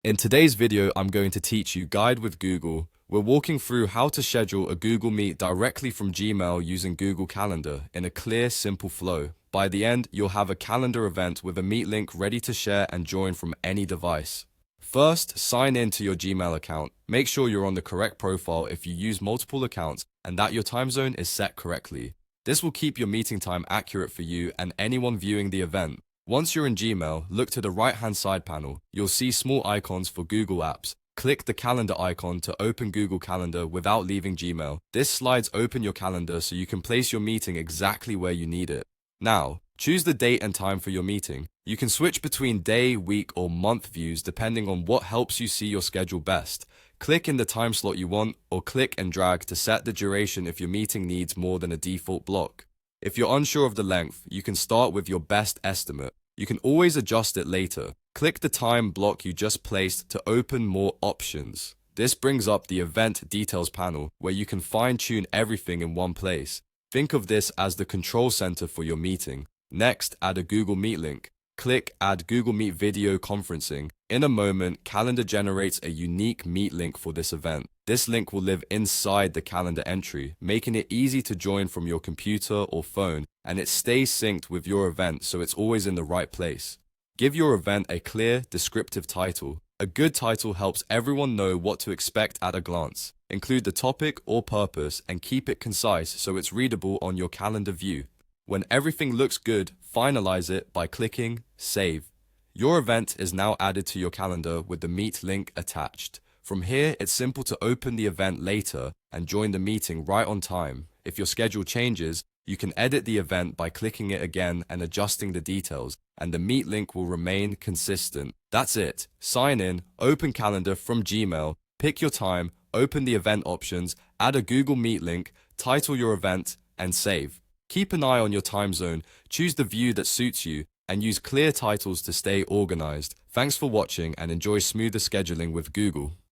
In today's video, I'm going to teach you Guide with Google. We're walking through how to schedule a Google Meet directly from Gmail using Google Calendar in a clear, simple flow. By the end, you'll have a calendar event with a Meet link ready to share and join from any device. First, sign in to your Gmail account. Make sure you're on the correct profile if you use multiple accounts and that your time zone is set correctly. This will keep your meeting time accurate for you and anyone viewing the event. Once you're in Gmail, look to the right-hand side panel. You'll see small icons for Google Apps. Click the calendar icon to open Google Calendar without leaving Gmail. This slides open your calendar so you can place your meeting exactly where you need it. Now, choose the date and time for your meeting. You can switch between day, week, or month views depending on what helps you see your schedule best. Click in the time slot you want, or click and drag to set the duration if your meeting needs more than a default block. If you're unsure of the length, you can start with your best estimate. You can always adjust it later. Click the time block you just placed to open more options. This brings up the Event Details panel, where you can fine-tune everything in one place. Think of this as the control center for your meeting. Next, add a Google Meet link. Click Add Google Meet Video Conferencing. In a moment, Calendar generates a unique Meet link for this event. This link will live inside the calendar entry, making it easy to join from your computer or phone, and it stays synced with your event so it's always in the right place. Give your event a clear, descriptive title. A good title helps everyone know what to expect at a glance. Include the topic or purpose and keep it concise so it's readable on your calendar view. When everything looks good, finalize it by clicking Save. Your event is now added to your calendar with the Meet link attached. From here, it's simple to open the event later and join the meeting right on time. If your schedule changes, you can edit the event by clicking it again and adjusting the details, and the Meet link will remain consistent. That's it. Sign in, open Calendar from Gmail, pick your time, open the event options, add a Google Meet link, title your event, and save. Keep an eye on your time zone, choose the view that suits you, and use clear titles to stay organized. Thanks for watching and enjoy smoother scheduling with Google.